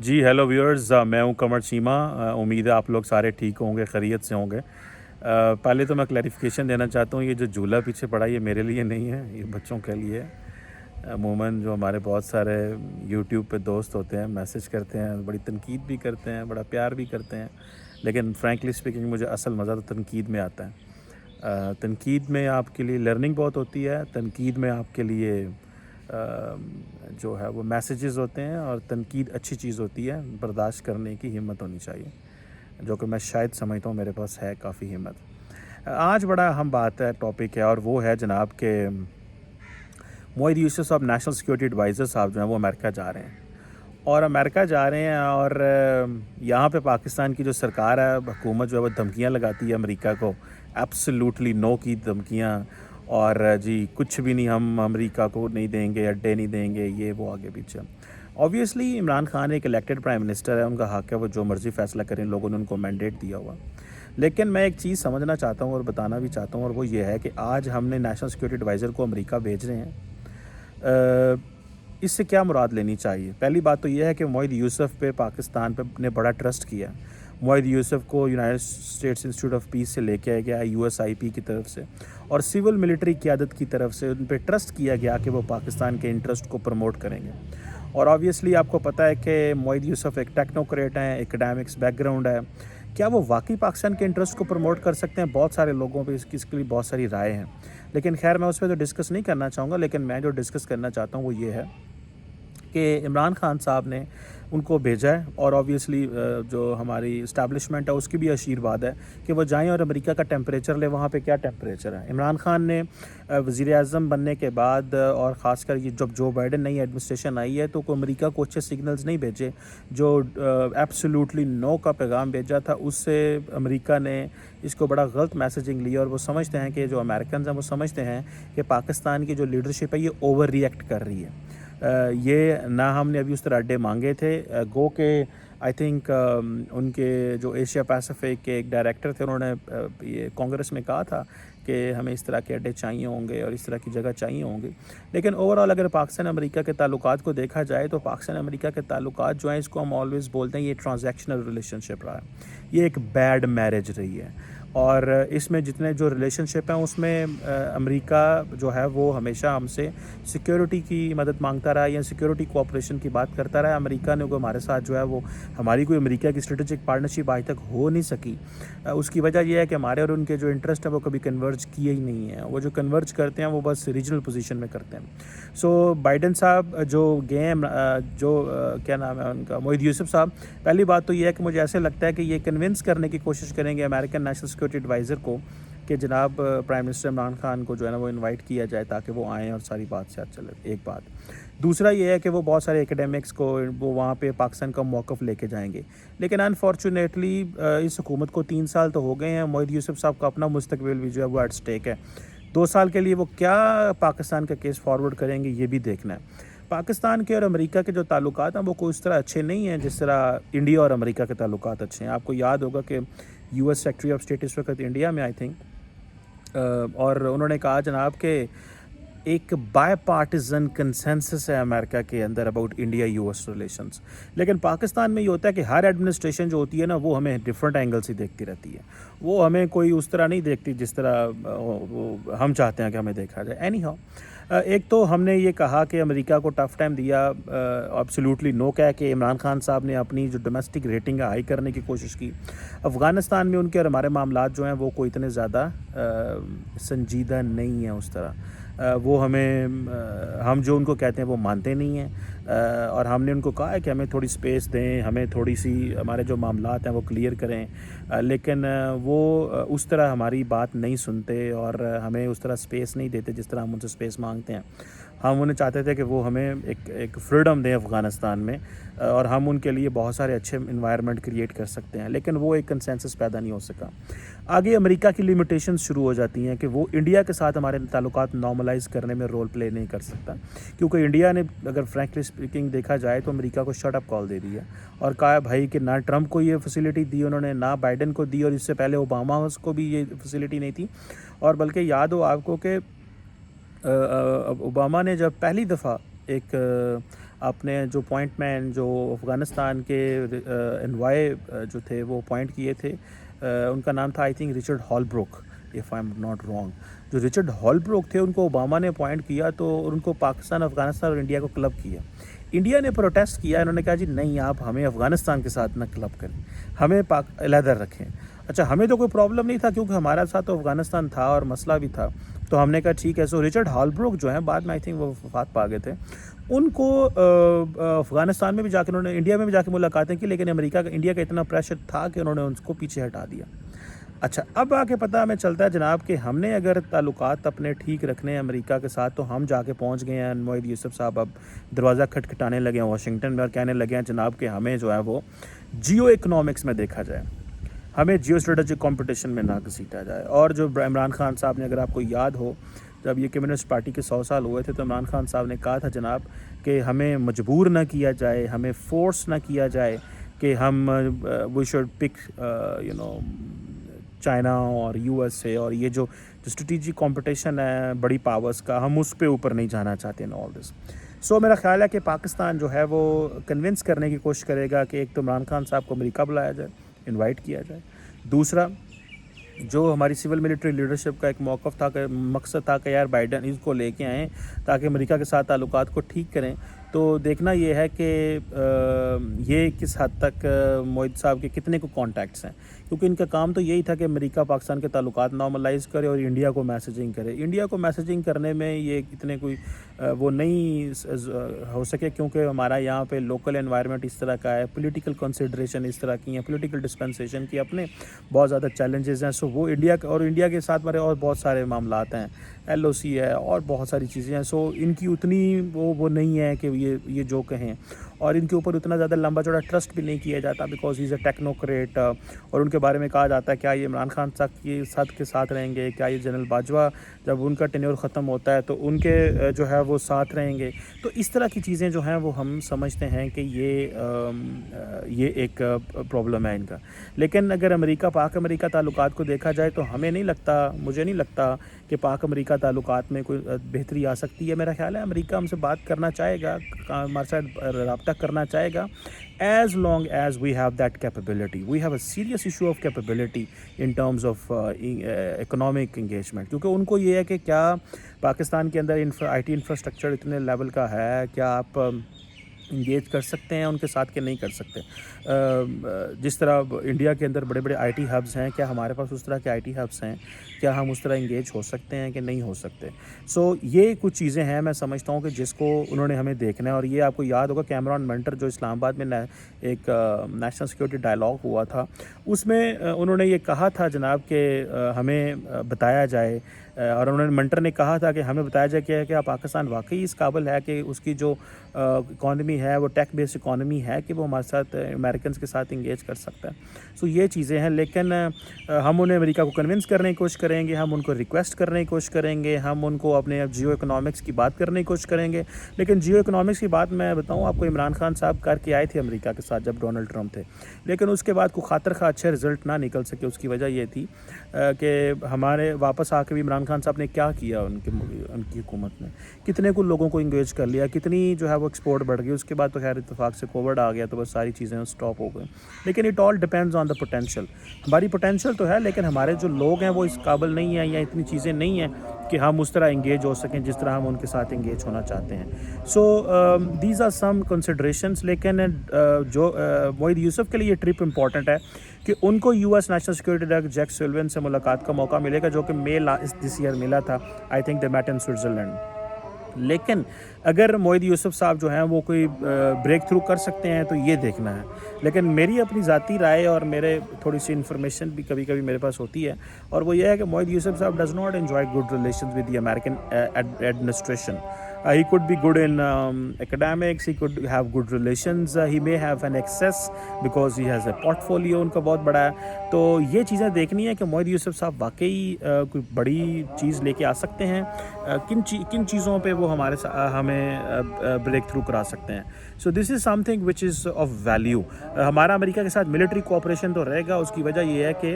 جی hello viewers, میں ہوں قمر چیمہ۔ امید ہے آپ لوگ سارے ٹھیک ہوں گے، خیریت سے ہوں گے۔ پہلے تو میں کلیریفیکیشن دینا چاہتا ہوں، یہ جو جھولا پیچھے پڑا ہے یہ میرے لیے نہیں ہے، یہ بچوں کے لیے ہے۔ عموماً جو ہمارے بہت سارے یوٹیوب پہ دوست ہوتے ہیں میسج کرتے ہیں، بڑی تنقید بھی کرتے ہیں، بڑا پیار بھی کرتے ہیں، لیکن فرینکلی اسپیکنگ مجھے اصل مزہ تو تنقید میں آتا ہے۔ تنقید میں آپ کے لیے لرننگ بہت ہوتی ہے، تنقید میں آپ کے لیے جو ہے وہ میسیجز ہوتے ہیں، اور تنقید اچھی چیز ہوتی ہے، برداشت کرنے کی ہمت ہونی چاہیے، جو کہ میں شاید سمجھتا ہوں میرے پاس ہے کافی ہمت۔ آج بڑا اہم بات ہے، ٹاپک ہے، اور وہ ہے جناب کہ معید یوسف صاحب نیشنل سیکورٹی ایڈوائزر صاحب جو ہیں وہ امریکہ جا رہے ہیں، اور امریکہ جا رہے ہیں، اور یہاں پہ پاکستان کی جو سرکار ہے، حکومت جو ہے وہ دھمکیاں لگاتی ہے امریکہ کو، ایبسلیوٹلی نو کی دھمکیاں، اور جی کچھ بھی نہیں، ہم امریکہ کو نہیں دیں گے، اڈے نہیں دیں گے، یہ وہ آگے پیچھے۔ اوبویسلی عمران خان ایک الیکٹڈ پرائم منسٹر ہے، ان کا حق ہے وہ جو مرضی فیصلہ کریں، لوگوں نے ان کو مینڈیٹ دیا ہوا۔ لیکن میں ایک چیز سمجھنا چاہتا ہوں اور بتانا بھی چاہتا ہوں، اور وہ یہ ہے کہ آج ہم نے نیشنل سیکورٹی ایڈوائزر کو امریکہ بھیج رہے ہیں، اس سے کیا مراد لینی چاہیے؟ پہلی بات تو یہ ہے کہ معید یوسف پہ پاکستان پہ نے بڑا ٹرسٹ کیا۔ معید یوسف کو United States institute of peace سے لے کے آیا گیا، USIP کی طرف سے، اور سول ملٹری قیادت کی طرف سے ان پہ ٹرسٹ کیا گیا کہ وہ پاکستان کے انٹرسٹ کو پروموٹ کریں گے۔ اور آبویسلی آپ کو پتہ ہے کہ معید یوسف ایک ٹیکنوکریٹ ہیں، ایکڈیمکس بیک گراؤنڈ ہے، کیا وہ واقعی پاکستان کے انٹرسٹ کو پروموٹ کر سکتے ہیں؟ بہت سارے لوگوں پہ اس کے لیے بہت ساری رائے ہیں، لیکن خیر میں اس پہ تو ڈسکس نہیں کرنا چاہوں گا، لیکن میں جو ڈسکس کرنا چاہتا ہوں وہ یہ ہے کہ عمران خان صاحب نے ان کو بھیجا ہے، اور آبویسلی جو ہماری اسٹیبلشمنٹ ہے اس کی بھی آشیرواد ہے کہ وہ جائیں اور امریکہ کا ٹیمپریچر لیں، وہاں پہ کیا ٹیمپریچر ہے۔ عمران خان نے وزیر اعظم بننے کے بعد، اور خاص کر یہ جب جو بائیڈن نئی ایڈمنسٹریشن آئی ہے، تو کوئی امریکہ کو اچھے سگنلز نہیں بھیجے، جو ایبسلیوٹلی نو کا پیغام بھیجا تھا، اس سے امریکہ نے اس کو بڑا غلط میسیجنگ لی، اور وہ سمجھتے ہیں کہ جو امریکنز ہیں وہ سمجھتے ہیں کہ پاکستان کی جو لیڈرشپ ہے یہ اوور ریئیکٹ کر رہی ہے۔ یہ نہ ہم نے ابھی اس طرح اڈے مانگے تھے، گو کہ آئی تھنک ان کے جو ایشیا پیسیفک کے ایک ڈائریکٹر تھے، انہوں نے یہ کانگریس میں کہا تھا کہ ہمیں اس طرح کے اڈے چاہیے ہوں گے اور اس طرح کی جگہ چاہیے ہوں گی۔ لیکن اوورآل اگر پاکستان امریکہ کے تعلقات کو دیکھا جائے تو پاکستان امریکہ کے تعلقات جو ہیں، اس کو ہم آلویز بولتے ہیں یہ ٹرانزیکشنل ریلیشن شپ رہا ہے، یہ ایک بیڈ میرج رہی ہے، اور اس میں جتنے جو ریلیشن شپ ہیں اس میں امریکہ جو ہے وہ ہمیشہ ہم سے سیکیورٹی کی مدد مانگتا رہا، یا سیکیورٹی کوآپریشن کی بات کرتا رہا۔ امریکہ نے کوئی ہمارے ساتھ جو ہے وہ ہماری کوئی امریکہ کی اسٹریٹجک پارٹنرشپ آج تک ہو نہیں سکی۔ اس کی وجہ یہ ہے کہ ہمارے اور ان کے جو انٹرسٹ ہیں وہ کبھی کنورج کیے ہی نہیں ہیں، وہ جو کنورج کرتے ہیں وہ بس ریجنل پوزیشن میں کرتے ہیں۔ سو بائیڈن صاحب جو گئے ہیں، جو کیا نام ہے ان کا، معید یوسف صاحب، پہلی بات تو یہ ہے کہ مجھے ایسے لگتا ہے کہ یہ کنونس کرنے کی کوشش کریں گے امریکن نیشنل سیکورٹی ایڈوائزر کو کہ جناب پرائم منسٹر عمران خان کو جو ہے نا وہ انوائٹ کیا جائے تاکہ وہ آئیں اور ساری بات سے چلے، ایک بات۔ دوسرا یہ ہے کہ وہ بہت سارے ایکڈیمکس کو وہ وہاں پہ پاکستان کا موقف لے کے جائیں گے، لیکن انفارچونیٹلی اس حکومت کو 3 سال تو ہو گئے ہیں، معید یوسف صاحب کا اپنا مستقبل بھی جو ہے وہ ایٹ سٹیک ہے۔ 2 سال کے لیے وہ کیا پاکستان کا کیس فارورڈ کریں گے یہ بھی دیکھنا ہے۔ پاکستان کے اور امریکہ کے جو تعلقات ہیں وہ کوئی اس طرح اچھے نہیں ہیں جس طرح انڈیا اور امریکہ کے تعلقات اچھے ہیں۔ آپ کو یاد ہوگا کہ US سیکٹری آف اسٹیٹ اس وقت انڈیا میں آئی تھنک، اور انہوں نے کہا جناب کہ ایک بائی پارٹیزن کنسنسس ہے امریکہ کے اندر اباؤٹ انڈیا US ریلیشنز، لیکن پاکستان میں یہ ہوتا ہے کہ ہر ایڈمنسٹریشن جو ہوتی ہے نا وہ ہمیں ڈفرینٹ اینگل سے دیکھتی رہتی ہے، وہ ہمیں کوئی اس طرح نہیں دیکھتی جس طرح ہم چاہتے ہیں کہ ہمیں دیکھا جائے۔ اینی ہاؤ، ایک تو ہم نے یہ کہا کہ امریکہ کو ٹف ٹائم دیا، ایبسلیوٹلی نو کہہ کے عمران خان صاحب نے اپنی جو ڈومیسٹک ریٹنگ ہے ہائی کرنے کی کوشش کی۔ افغانستان میں ان کے اور ہمارے معاملات جو ہیں وہ کوئی اتنے زیادہ سنجیدہ نہیں ہیں اس طرح، وہ ہم جو ان کو کہتے ہیں وہ مانتے نہیں ہیں، اور ہم نے ان کو کہا ہے کہ ہمیں تھوڑی سپیس دیں، ہمیں تھوڑی سی ہمارے جو معاملات ہیں وہ کلیئر کریں، لیکن وہ اس طرح ہماری بات نہیں سنتے اور ہمیں اس طرح سپیس نہیں دیتے جس طرح ہم ان سے سپیس مانگتے ہیں۔ ہم انہیں چاہتے تھے کہ وہ ہمیں ایک فریڈم دیں افغانستان میں، اور ہم ان کے لیے بہت سارے اچھے انوائرمنٹ کریٹ کر سکتے ہیں، لیکن وہ ایک کنسنسس پیدا نہیں ہو سکا۔ آگے امریکہ کی لیمیٹیشنز شروع ہو جاتی ہیں کہ وہ انڈیا کے ساتھ ہمارے تعلقات نارملائز کرنے میں رول پلے نہیں کر سکتا، کیونکہ انڈیا نے اگر فرینکلی اسپیکنگ دیکھا جائے تو امریکہ کو شٹ اپ کال دے دی ہے، اور کہا بھائی کہ نہ ٹرمپ کو یہ فیسلٹی دی انہوں نے، نہ بائیڈن کو دی، اور اس سے پہلے اوباما ہاؤس کو بھی یہ فیسلٹی نہیں تھی۔ اور بلکہ یاد ہو آپ کو کہ اوباما نے جب پہلی دفعہ ایک آپ نے جو پوائنٹ مین جو افغانستان کے انوائے جو تھے وہ اپوائنٹ کیے تھے، ان کا نام تھا I think Richard Holbrooke if I'm not wrong. جو رچرڈ ہالبروک تھے ان کو اوباما نے اپوائنٹ کیا تو ان کو پاکستان، افغانستان اور انڈیا کو کلب کیا. انڈیا نے پروٹیسٹ کیا، انہوں نے کہا جی نہیں، آپ ہمیں افغانستان کے ساتھ نہ کلب کریں، ہمیں علیحدہ رکھیں. اچھا، ہمیں تو کوئی پرابلم نہیں تھا کیونکہ ہمارا ساتھ تو افغانستان تھا اور مسئلہ بھی تھا، تو ہم نے کہا ٹھیک ہے. سو رچرڈ ہالبروک جو ہیں بعد میں آئی تھنک وہ وفات پا گئے تھے، ان کو افغانستان میں بھی جا کے انہوں نے، انڈیا میں بھی جا کے ملاقاتیں کی، لیکن انڈیا کا اتنا پریشر تھا کہ انہوں نے ان کو پیچھے ہٹا دیا. اچھا، اب آ کے پتہ ہمیں چلتا ہے جناب کہ ہم نے اگر تعلقات اپنے ٹھیک رکھنے ہیں امریکہ کے ساتھ، تو ہم جا کے پہنچ گئے ہیں. معید یوسف صاحب اب دروازہ کھٹکھٹانے لگے ہیں واشنگٹن میں اور کہنے لگے ہیں جناب کہ ہمیں جو ہے وہ جیو اکنامکس میں دیکھا جائے، ہمیں جیو اسٹریٹجک کمپٹیشن میں نہ گھسیٹا جائے. اور جو عمران خان صاحب نے، اگر آپ کو یاد ہو، جب یہ کمیونسٹ پارٹی کے 100 سال ہوئے تھے تو عمران خان صاحب نے کہا تھا جناب کہ ہمیں مجبور نہ کیا جائے، ہمیں فورس نہ کیا جائے کہ ہم وی شوڈ پک چائنا اور یو ایس اے، اور یہ جو اسٹریٹجک کمپٹیشن ہے بڑی پاورز کا، ہم اس پہ اوپر نہیں جانا چاہتے ان آل دس. سو میرا خیال ہے کہ پاکستان جو ہے وہ کنونس کرنے کی کوشش کرے گا کہ ایک تو عمران خان صاحب کو امریکہ بلایا جائے، انوائٹ کیا جائے. دوسرا، جو ہماری سول ملٹری لیڈرشپ کا ایک موقف تھا، کہ مقصد تھا کہ یار بائیڈن اس کو لے کے آئیں تاکہ امریکہ کے ساتھ تعلقات کو ٹھیک کریں. تو دیکھنا یہ ہے کہ یہ کس حد تک معید صاحب کے کتنے کو کانٹیکٹس ہیں، کیونکہ ان کا کام تو یہی تھا کہ امریکہ پاکستان کے تعلقات نارملائز کرے اور انڈیا کو میسیجنگ کرے. انڈیا کو میسیجنگ کرنے میں یہ کتنے کوئی وہ نہیں ہو سکے، کیونکہ ہمارا یہاں پہ لوکل انوائرمنٹ اس طرح کا ہے، پولیٹیکل کنسیڈریشن اس طرح کی ہیں، پولیٹیکل ڈسپنسیشن کی اپنے بہت زیادہ چیلنجز ہیں. سو وہ انڈیا اور انڈیا کے ساتھ ہمارے اور بہت سارے معاملات ہیں، ایل او سی ہے اور بہت ساری چیزیں ہیں. سو ان کی اتنی وہ نہیں ہے کہ یہ جو کہیں، اور ان کے اوپر اتنا زیادہ لمبا چوڑا ٹرسٹ بھی نہیں کیا جاتا، because he is a technocrat. اور ان کے بارے میں کہا جاتا ہے کیا یہ عمران خان صاحب کے ساتھ رہیں گے، کیا یہ جنرل باجوہ جب ان کا ٹینیور ختم ہوتا ہے تو ان کے جو ہے وہ ساتھ رہیں گے. تو اس طرح کی چیزیں جو ہیں وہ ہم سمجھتے ہیں کہ یہ ایک پرابلم ہے ان کا. لیکن اگر پاک امریکہ تعلقات کو دیکھا جائے تو مجھے نہیں لگتا کہ پاک امریکہ تعلقات میں کوئی بہتری آ سکتی ہے. میرا خیال ہے امریکہ ہم سے بات کرنا چاہے گا، ہمارے ساتھ رابطہ کرنا چاہے گا، as long as we have that capability. We have a serious issue of capability in terms of economic engagement. کیونکہ ان کو یہ ہے کہ کیا پاکستان کے اندر آئی ٹی انفراسٹرکچر اتنے لیول کا ہے، کیا آپ انگیج کر سکتے ہیں ان کے ساتھ کہ نہیں کر سکتے. جس طرح انڈیا کے اندر بڑے بڑے آئی ٹی ہبز ہیں، کیا ہمارے پاس اس طرح کے آئی ٹی ہبز ہیں، کیا ہم اس طرح انگیج ہو سکتے ہیں کہ نہیں ہو سکتے. سو یہ کچھ چیزیں ہیں میں سمجھتا ہوں کہ جس کو انہوں نے ہمیں دیکھنا ہے. اور یہ آپ کو یاد ہوگا کیمرون منٹر جو اسلام آباد میں ایک نیشنل سیکورٹی ڈائلاگ ہوا تھا، اس میں انہوں نے یہ کہا تھا جناب کہ ہمیں بتایا جائے، اور انہوں نے منٹر نے کہا تھا کہ ہمیں بتایا جائے کہ کیا پاکستان واقعی اس قابل ہے کہ اس کی جو اکانومی ہے وہ ٹیک بیسڈ اکانومی ہے کہ وہ ہمارے ساتھ امریکنز کے ساتھ انگیج کر سکتا ہے. سو یہ چیزیں ہیں. لیکن ہم انہیں امریکہ کو کنونس کرنے کی کوشش کریں گے، ہم ان کو ریکویسٹ کرنے کی کوشش کریں گے، ہم ان کو اپنے جیو اکنامکس کی بات کرنے کی کوشش کریں گے. لیکن جیو اکنامکس کی بات میں بتاؤں آپ کو، عمران خان صاحب کر کے آئے تھے امریکہ کے ساتھ جب ڈونلڈ ٹرمپ تھے، لیکن اس کے بعد کوئی خاطر خواہ اچھے رزلٹ نہ نکل سکے. اس کی وجہ یہ تھی کہ ہمارے واپس آ کے بھی عمران خان صاحب نے کیا کیا، ان کی حکومت نے کتنے کو لوگوں کو انگیج کر لیا، کتنی جو ہے وہ ایکسپورٹ بڑھ گئی. اس کے بعد تو خیر اتفاق سے کووڈ آ گیا تو بس ساری چیزیں اسٹاپ ہو گئی. لیکن it all depends on the potential. ہماری پوٹینشیل تو ہے، لیکن ہمارے جو لوگ ہیں وہ اس قابل نہیں ہیں یا اتنی چیزیں نہیں ہیں کہ ہم اس طرح انگیج ہو سکیں جس طرح ہم ان کے ساتھ انگیج ہونا چاہتے ہیں. So these are some considerations. لیکن جو معید یوسف کے لیے یہ ٹرپ امپورٹنٹ ہے کہ ان کو U S national security director Jack Selwyn سے ملاقات کا موقع ملے گا، جو کہ مے دس ایئر ملا تھا. I think they met in Switzerland. لیکن اگر معید یوسف صاحب جو ہیں وہ کوئی بریک تھرو کر سکتے ہیں تو یہ دیکھنا ہے. لیکن میری اپنی ذاتی رائے اور میرے تھوڑی سی انفارمیشن بھی کبھی کبھی میرے پاس ہوتی ہے، اور وہ یہ ہے کہ معید یوسف صاحب does not enjoy good relations with the American administration. He could be good in academics, he could have good relations, he may have an excess because he has a portfolio ان کا بہت بڑا ہے. تو یہ چیزیں دیکھنی ہے کہ معید یوسف صاحب واقعی کوئی بڑی چیز لے کے آ سکتے ہیں، کن چیزوں پہ وہ ہمیں بریک تھرو کرا سکتے ہیں. So this is something which is of value. ہمارا امریکہ کے ساتھ ملٹری کوآپریشن تو رہے گا. اس کی وجہ یہ ہے کہ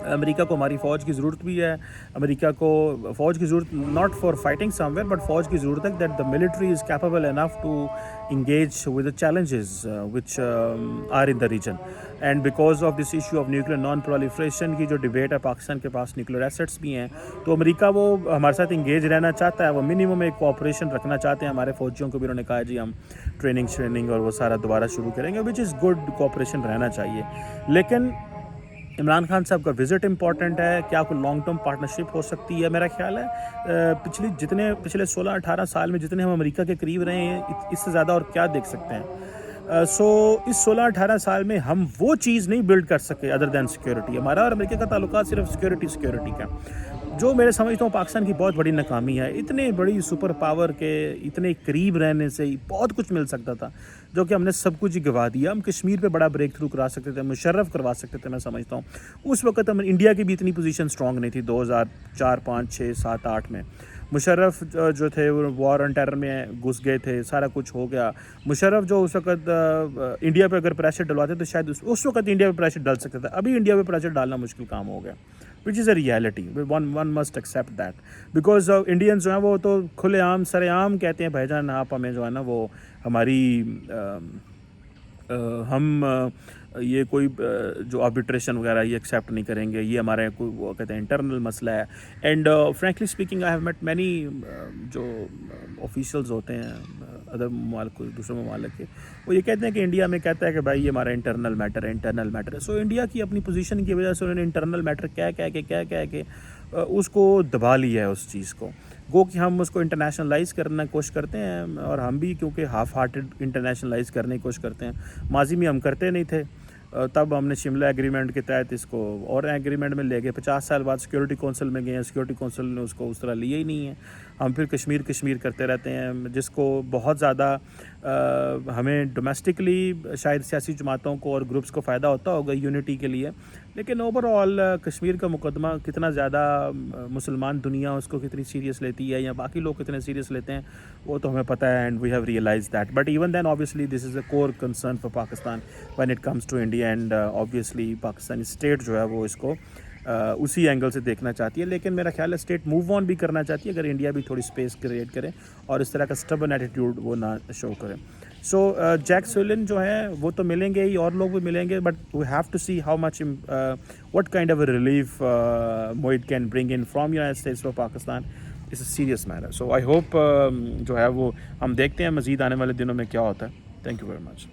امریکہ کو ہماری فوج کی ضرورت بھی ہے. امریکہ کو فوج کی ضرورت not for fighting somewhere but فوج کی ضرورت ہے that the military is capable enough to engage with the challenges which are in the region. And because of this issue of nuclear non proliferation کی جو debate ہے, پاکستان کے پاس nuclear assets بھی ہیں, تو امریکہ وہ ہمارے ساتھ انگیج رہنا چاہتا ہے. وہ منیمم ایک کوآپریشن رکھنا چاہتے ہیں ہمارے فوجیوں کو بھی. انہوں نے کہا جی ہم ٹریننگ اور وہ سارا دوبارہ شروع کریں گے, وچ از گڈ. کوآپریشن رہنا چاہیے. لیکن عمران خان صاحب کا وزٹ امپورٹنٹ ہے. کیا کوئی لانگ ٹرم پارٹنرشپ ہو سکتی ہے؟ میرا خیال ہے پچھلے 16-18 سال میں جتنے ہم امریکہ کے قریب رہے ہیں, اس سے زیادہ اور کیا دیکھ سکتے ہیں. سو اس 16-18 سال میں ہم وہ چیز نہیں بلڈ کر سکے ادر دین سیکورٹی. ہمارا اور امریکہ کا تعلقات صرف سیکورٹی کا, جو میرے سمجھتا ہوں پاکستان کی بہت بڑی ناکامی ہے. اتنے بڑی سپر پاور کے اتنے قریب رہنے سے بہت کچھ مل سکتا تھا, جو کہ ہم نے سب کچھ ہی گوا دیا. ہم کشمیر پہ بڑا بریک تھرو کرا سکتے تھے, مشرف کروا سکتے تھے. میں سمجھتا ہوں اس وقت ہم انڈیا کی بھی اتنی پوزیشن اسٹرانگ نہیں تھی 2004, 5, 6, 7, 8 میں. مشرف جو تھے وہ وار آن ٹیرر میں گھس گئے تھے, سارا کچھ ہو گیا. مشرف جو اس وقت انڈیا پہ اگر پریشر ڈلواتے تو شاید اس وقت انڈیا پہ پریشر ڈال سکتا تھا. ابھی انڈیا پہ پریشر ڈالنا مشکل کام ہو گیا, which is a reality. One must accept that, because Indians جو ہیں وہ تو کھلے عام سر عام کہتے ہیں بھائی جان آپ ہمیں جو ہے نا وہ ہماری ہم یہ کوئی جو آربیٹریشن وغیرہ یہ ایکسیپٹ نہیں کریں گے, یہ ہمارے کوئی وہ کہتے ہیں انٹرنل مسئلہ ہے. And frankly speaking I have met many جو آفیشیلز ہوتے ہیں ادر ممالک دوسرے ممالک کے, وہ یہ کہتے ہیں کہ انڈیا میں کہتا ہے کہ بھائی یہ ہمارا انٹرنل میٹر ہے. سو انڈیا کی اپنی پوزیشن کی وجہ سے انہوں نے انٹرنل میٹر کہہ کے اس کو دبا لیا ہے اس چیز کو. گو کہ ہم اس کو انٹرنیشنلائز کرنا کوشش کرتے ہیں, اور ہم بھی کیونکہ ہاف ہارٹڈ انٹرنیشنلائز کرنے کی کوشش کرتے ہیں. ماضی میں ہم کرتے نہیں تھے, تب ہم نے شملہ ایگریمنٹ کے تحت اس کو اور ایگریمنٹ میں لے گئے. 50 سال بعد سیکورٹی کونسل میں گئے ہیں, سیکورٹی کونسل نے اس کو اس طرح لیا ہی نہیں ہے. ہم پھر کشمیر کرتے رہتے ہیں, جس کو بہت زیادہ ہمیں ڈومیسٹکلی شاید سیاسی جماعتوں کو اور گروپس کو فائدہ ہوتا ہوگا یونٹی کے لیے, لیکن اوور آل کشمیر کا مقدمہ کتنا زیادہ مسلمان دنیا اس کو کتنی سیریس لیتی ہے یا باقی لوگ کتنے سیریس لیتے ہیں وہ تو ہمیں پتہ ہے, and we have realize that. But even then obviously this is a core concern for Pakistan when it comes to India, and obviously Pakistani state جو ہے وہ اس کو اسی اینگل سے دیکھنا چاہتی ہے. لیکن میرا خیال ہے اسٹیٹ موو آن بھی کرنا چاہتی ہے اگر انڈیا بھی تھوڑی اسپیس کریٹ کرے اور اس طرح کا اسٹبن ایٹیٹیوڈ وہ نہ شو کرے. سو جیک سویلن جو ہیں وہ تو ملیں گے ہی, اور لوگ بھی ملیں گے, but we have to see how much what kind of a relief it can bring in from United States for Pakistan. It's a serious matter. So I hope جو ہے وہ ہم دیکھتے ہیں مزید آنے والے دنوں میں کیا ہوتا ہے. Thank you very much.